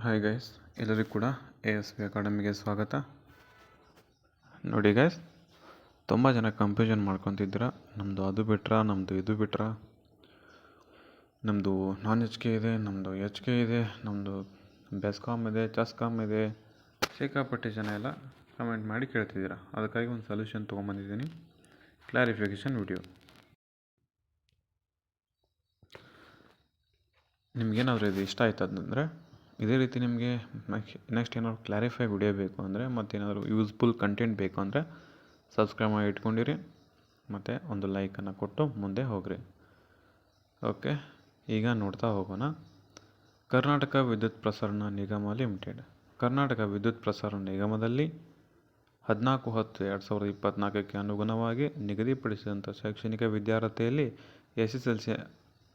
Hi guys, ಎಲ್ಲರಿಗೂ ಕೂಡ ASV ಅಕಾಡೆಮಿಗೆ ಸ್ವಾಗತ. ನೋಡಿ ಗೈಸ್, ತುಂಬ ಜನ ಕನ್ಫ್ಯೂಷನ್ ಮಾಡ್ಕೊತಿದ್ದೀರ. ನಮ್ಮದು ಅದು ಬಿಟ್ರಾ, ನಮ್ಮದು ಇದು ಬಿಟ್ರಾ, ನಮ್ಮದು ನಾನ್ HK ಇದೆ, ನಮ್ಮದು HK ಇದೆ, ನಮ್ಮದು ಬೆಸ್ಕಾಮ್ ಇದೆ, ಚೆಸ್ಕಾಮ್ ಇದೆ. ಸಿಕ್ಕಾಪಟ್ಟೆ ಜನ ಎಲ್ಲ ಕಮೆಂಟ್ ಮಾಡಿ ಕೇಳ್ತಿದ್ದೀರಾ. ಅದಕ್ಕಾಗಿ ಒಂದು ಸೊಲ್ಯೂಷನ್ ತೊಗೊಂಬಂದಿದ್ದೀನಿ, ಕ್ಲಾರಿಫಿಕೇಷನ್ ವಿಡಿಯೋ. ನಿಮಗೇನಾದರೂ ಇದು ಇಷ್ಟ ಆಯ್ತು ಅಂತಂದರೆ, ಇದೇ ರೀತಿ ನಿಮಗೆ ನೆಕ್ಸ್ಟ್ ಏನಾದ್ರು ಕ್ಲಾರಿಫೈ ವಿಡಿಯೋ ಬೇಕು ಅಂದರೆ, ಮತ್ತೇನಾದರೂ ಯೂಸ್ಫುಲ್ ಕಂಟೆಂಟ್ ಬೇಕು ಅಂದರೆ ಸಬ್ಸ್ಕ್ರೈಬ್ ಮಾಡಿ ಇಟ್ಕೊಂಡಿರಿ, ಮತ್ತು ಒಂದು ಲೈಕನ್ನು ಕೊಟ್ಟು ಮುಂದೆ ಹೋಗ್ರಿ. ಓಕೆ, ಈಗ ನೋಡ್ತಾ ಹೋಗೋಣ. ಕರ್ನಾಟಕ ವಿದ್ಯುತ್ ಪ್ರಸರಣ ನಿಗಮ ಲಿಮಿಟೆಡ್. ಕರ್ನಾಟಕ ವಿದ್ಯುತ್ ಪ್ರಸರಣ ನಿಗಮದಲ್ಲಿ 14/10/2024ಕ್ಕೆ ಅನುಗುಣವಾಗಿ ನಿಗದಿಪಡಿಸಿದಂಥ ಶೈಕ್ಷಣಿಕ ವಿದ್ಯಾರ್ಹತೆಯಲ್ಲಿ SSLC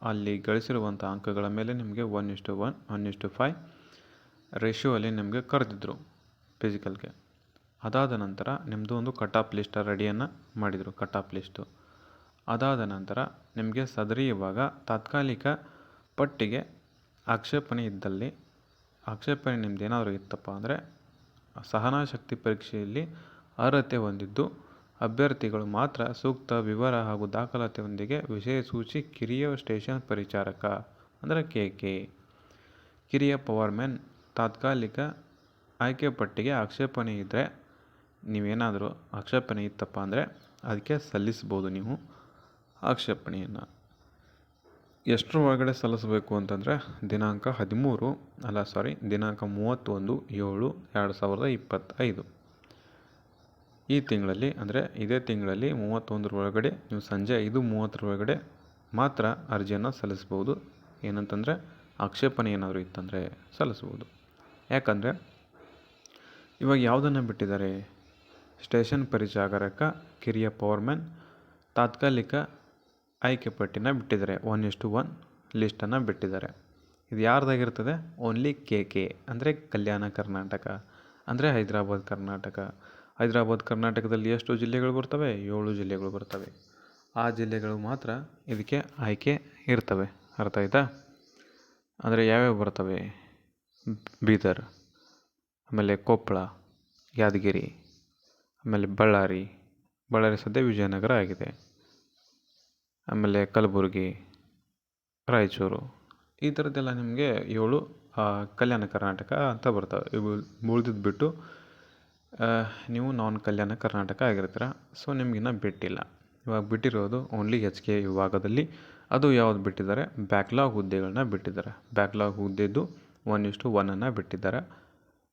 ಅಲ್ಲಿ ಗಳಿಸಿರುವಂಥ ಅಂಕಗಳ ಮೇಲೆ ನಿಮಗೆ 1:1, 1:5 ರೇಷಿಯೋಲ್ಲಿ ನಿಮಗೆ ಕರೆದಿದ್ದರು ಫಿಸಿಕಲ್ಗೆ. ಅದಾದ ನಂತರ ನಿಮ್ಮದು ಒಂದು ಕಟ್ ಆಫ್ ಲಿಸ್ಟ್ ರೆಡಿಯನ್ನು ಮಾಡಿದರು, ಕಟ್ ಆಫ್ ಲಿಸ್ಟು. ಅದಾದ ನಂತರ ನಿಮಗೆ ಸದರಿ ಇವಾಗ ತಾತ್ಕಾಲಿಕ ಪಟ್ಟಿಗೆ ಆಕ್ಷೇಪಣೆ ಇದ್ದಲ್ಲಿ, ಆಕ್ಷೇಪಣೆ ನಿಮ್ದು ಏನಾದರೂ ಇತ್ತಪ್ಪ ಅಂದರೆ, ಸಹನಾ ಶಕ್ತಿ ಪರೀಕ್ಷೆಯಲ್ಲಿ ಅರ್ಹತೆ ಹೊಂದಿದ್ದು ಅಭ್ಯರ್ಥಿಗಳು ಮಾತ್ರ ಸೂಕ್ತ ವಿವರ ಹಾಗೂ ದಾಖಲಾತಿಯೊಂದಿಗೆ ವಿಷಯ ಸೂಚಿ ಕಿರಿಯ ಸ್ಟೇಷನ್ ಪರಿಚಾರಕ ಅಂದರೆ KK, ಕಿರಿಯ ಪವರ್ಮ್ಯಾನ್ ತಾತ್ಕಾಲಿಕ ಆಯ್ಕೆ ಪಟ್ಟಿಗೆ ಆಕ್ಷೇಪಣೆ ಇದ್ದರೆ, ನೀವೇನಾದರೂ ಆಕ್ಷೇಪಣೆ ಇತ್ತಪ್ಪ ಅಂದರೆ ಅದಕ್ಕೆ ಸಲ್ಲಿಸ್ಬೋದು ನೀವು ಆಕ್ಷೇಪಣೆಯನ್ನು. ಎಷ್ಟರ ಒಳಗಡೆ ಸಲ್ಲಿಸಬೇಕು ಅಂತಂದರೆ ದಿನಾಂಕ 31/7/2025 ಈ ತಿಂಗಳಲ್ಲಿ, ಅಂದರೆ ಇದೇ ತಿಂಗಳಲ್ಲಿ 31 ಒಳಗಡೆ ನೀವು ಸಂಜೆ 5:30 ಮಾತ್ರ ಅರ್ಜಿಯನ್ನು ಸಲ್ಲಿಸ್ಬೋದು. ಏನಂತಂದರೆ ಆಕ್ಷೇಪಣೆ ಏನಾದರೂ ಇತ್ತಂದರೆ ಸಲ್ಲಿಸ್ಬೋದು. ಯಾಕಂದರೆ ಇವಾಗ ಯಾವುದನ್ನು ಬಿಟ್ಟಿದ್ದಾರೆ, ಸ್ಟೇಷನ್ ಪರಿಚಾರಕ, ಕಿರಿಯ ಪವರ್ಮ್ಯಾನ್ ತಾತ್ಕಾಲಿಕ ಆಯ್ಕೆ ಪಟ್ಟಿನ ಬಿಟ್ಟಿದ್ದಾರೆ, 1:1 ಲಿಸ್ಟನ್ನು ಬಿಟ್ಟಿದ್ದಾರೆ. ಇದು ಯಾರ್ದಾಗಿರ್ತದೆ? ಓನ್ಲಿ KK ಅಂದರೆ ಕಲ್ಯಾಣ ಕರ್ನಾಟಕ, ಅಂದರೆ ಹೈದರಾಬಾದ್ ಕರ್ನಾಟಕ. ಹೈದರಾಬಾದ್ ಕರ್ನಾಟಕದಲ್ಲಿ ಎಷ್ಟು ಜಿಲ್ಲೆಗಳು ಬರ್ತವೆ? 7 ಜಿಲ್ಲೆಗಳು ಬರ್ತವೆ. ಆ ಜಿಲ್ಲೆಗಳು ಮಾತ್ರ ಇದಕ್ಕೆ ಆಯ್ಕೆ ಇರ್ತವೆ. ಅರ್ಥ ಆಯ್ತಾ? ಅಂದರೆ ಯಾವ್ಯಾವ ಬರ್ತವೆ? ಬೀದರ್, ಆಮೇಲೆ ಕೊಪ್ಪಳ, ಯಾದಗಿರಿ, ಆಮೇಲೆ ಬಳ್ಳಾರಿ ಸದ್ಯ ವಿಜಯನಗರ ಆಗಿದೆ, ಆಮೇಲೆ ಕಲಬುರಗಿ, ರಾಯಚೂರು, ಈ ಥರದ್ದೆಲ್ಲ ನಿಮಗೆ 7 ಕಲ್ಯಾಣ ಕರ್ನಾಟಕ ಅಂತ ಬರ್ತವೆ. ಇವು ಉಳಿದಿದ್ದು ಬಿಟ್ಟು ನೀವು ನಾನ್ ಕಲ್ಯಾಣ ಕರ್ನಾಟಕ ಆಗಿರ್ತೀರ. ಸೊ ನಿಮಗಿನ್ನ ಬಿಟ್ಟಿಲ್ಲ. ಇವಾಗ ಬಿಟ್ಟಿರೋದು ಓನ್ಲಿ HK ವಿಭಾಗದಲ್ಲಿ. ಅದು ಯಾವ್ದು ಬಿಟ್ಟಿದ್ದಾರೆ? ಬ್ಯಾಕ್ಲಾಗ್ ಹುದ್ದೆಗಳನ್ನ ಬಿಟ್ಟಿದ್ದಾರೆ. ಬ್ಯಾಕ್ಲಾಗ್ ಹುದ್ದೆದ್ದು 1:1 ಬಿಟ್ಟಿದ್ದಾರೆ.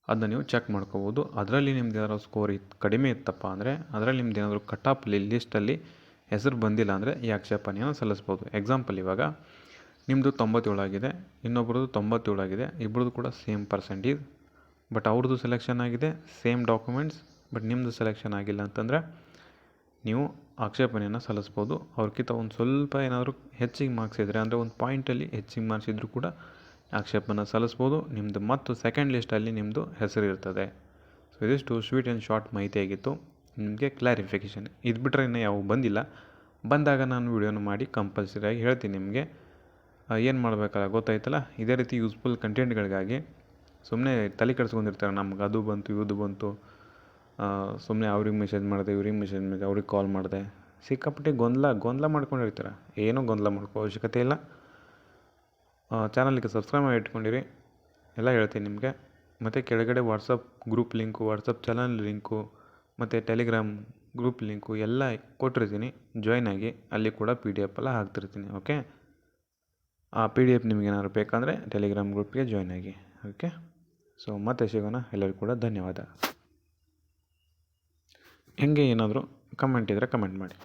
ಅದನ್ನ ನೀವು ಚೆಕ್ ಮಾಡ್ಕೋಬೋದು. ಅದರಲ್ಲಿ ನಿಮ್ದು ಏನಾದ್ರು ಸ್ಕೋರ್ ಕಡಿಮೆ ಇತ್ತಪ್ಪ ಅಂದರೆ, ಅದರಲ್ಲಿ ನಿಮ್ದು ಏನಾದರೂ ಕಟ್ ಆಫ್ ಲಿಸ್ಟಲ್ಲಿ ಹೆಸರು ಬಂದಿಲ್ಲ ಅಂದರೆ ಈ ಆಕ್ಷೇಪಣೆಯನ್ನು ಸಲ್ಲಿಸ್ಬೋದು. ಎಕ್ಸಾಂಪಲ್, ಇವಾಗ ನಿಮ್ಮದು 97 ಆಗಿದೆ, ಇನ್ನೊಬ್ರದ್ದು 97 ಆಗಿದೆ, ಇಬ್ಬರದು ಕೂಡ ಸೇಮ್ ಪರ್ಸೆಂಟೇಜ್, ಬಟ್ ಅವ್ರದ್ದು ಸೆಲೆಕ್ಷನ್ ಆಗಿದೆ, ಸೇಮ್ ಡಾಕ್ಯುಮೆಂಟ್ಸ್, ಬಟ್ ನಿಮ್ಮದು ಸೆಲೆಕ್ಷನ್ ಆಗಿಲ್ಲ ಅಂತಂದರೆ ನೀವು ಆಕ್ಷೇಪಣೆಯನ್ನು ಸಲ್ಲಿಸ್ಬೋದು. ಅವ್ರಿಗಿಂತ ಒಂದು ಸ್ವಲ್ಪ ಏನಾದರೂ ಹೆಚ್ಚಿಗೆ ಮಾರ್ಕ್ಸ್ ಇದ್ದರೆ, ಅಂದರೆ ಒಂದು ಪಾಯಿಂಟಲ್ಲಿ ಹೆಚ್ಚಿಗೆ ಮಾರ್ಕ್ಸ್ ಇದ್ದರೂ ಕೂಡ ಆಕ್ಷೇಪಣೆ ಸಲ್ಲಿಸ್ಬೋದು. ನಿಮ್ಮದು ಮತ್ತು ಸೆಕೆಂಡ್ ಲಿಸ್ಟಲ್ಲಿ ನಿಮ್ಮದು ಹೆಸರು ಇರ್ತದೆ. ಸೊ ಇದಿಷ್ಟು ಸ್ವೀಟ್ ಆ್ಯಂಡ್ ಶಾರ್ಟ್ ಮಾಹಿತಿ ಆಗಿತ್ತು, ನಿಮಗೆ ಕ್ಲಾರಿಫಿಕೇಷನ್. ಇದು ಬಿಟ್ಟರೆ ಇನ್ನೂ ಯಾವ ಬಂದಿಲ್ಲ. ಬಂದಾಗ ನಾನು ವಿಡಿಯೋನ ಮಾಡಿ ಕಂಪಲ್ಸರಿಯಾಗಿ ಹೇಳ್ತೀನಿ ನಿಮಗೆ ಏನು ಮಾಡಬೇಕಲ್ಲ, ಗೊತ್ತಾಯ್ತಲ್ಲ. ಇದೇ ರೀತಿ ಯೂಸ್ಫುಲ್ ಕಂಟೆಂಟ್ಗಳಿಗಾಗಿ ಸುಮ್ಮನೆ ತಲೆ ಕೆಡಿಸ್ಕೊಂಡಿರ್ತಾರೆ, ನಮ್ಗೆ ಅದು ಬಂತು ಇದು ಬಂತು, ಸುಮ್ಮನೆ ಅವ್ರಿಗೆ ಮೆಸೇಜ್ ಮಾಡಿದೆ, ಇವ್ರಿಗೆ ಮೆಸೇಜ್ ಮಾಡಿದೆ, ಅವ್ರಿಗೆ ಕಾಲ್ ಮಾಡಿದೆ, ಸಿಕ್ಕಾಪಟ್ಟೆ ಗೊಂದಲ ಮಾಡ್ಕೊಂಡಿರ್ತಾರೆ. ಏನೂ ಗೊಂದಲ ಮಾಡ್ಕೋ ಅವಶ್ಯಕತೆ ಇಲ್ಲ. ಚಾನಲ್ಗೆ ಸಬ್ಸ್ಕ್ರೈಬ್ ಮಾಡಿ ಇಟ್ಕೊಂಡಿರಿ, ಎಲ್ಲ ಹೇಳ್ತೀನಿ ನಿಮಗೆ. ಮತ್ತು ಕೆಳಗಡೆ WhatsApp group link, WhatsApp channel link, ಮತ್ತು ಟೆಲಿಗ್ರಾಮ್ ಗ್ರೂಪ್ ಲಿಂಕು ಎಲ್ಲ ಕೊಟ್ಟಿರ್ತೀನಿ. ಜಾಯ್ನ್ ಆಗಿ, ಅಲ್ಲಿ ಕೂಡ PDF ಎಲ್ಲ ಹಾಕ್ತಿರ್ತೀನಿ. ಓಕೆ, ಆ PDF ನಿಮಗೇನಾದ್ರು ಬೇಕಂದರೆ ಟೆಲಿಗ್ರಾಮ್ ಗ್ರೂಪ್ಗೆ ಜಾಯ್ನ್ ಆಗಿ. ಓಕೆ, ಸೊ ಮತ್ತೆ ಸಿಗೋಣ. ಎಲ್ಲರಿಗೂ ಕೂಡ ಧನ್ಯವಾದ. ಹೆಂಗೆ ಏನಾದರೂ ಕಮೆಂಟ್ ಇದ್ದರೆ ಕಮೆಂಟ್ ಮಾಡಿ.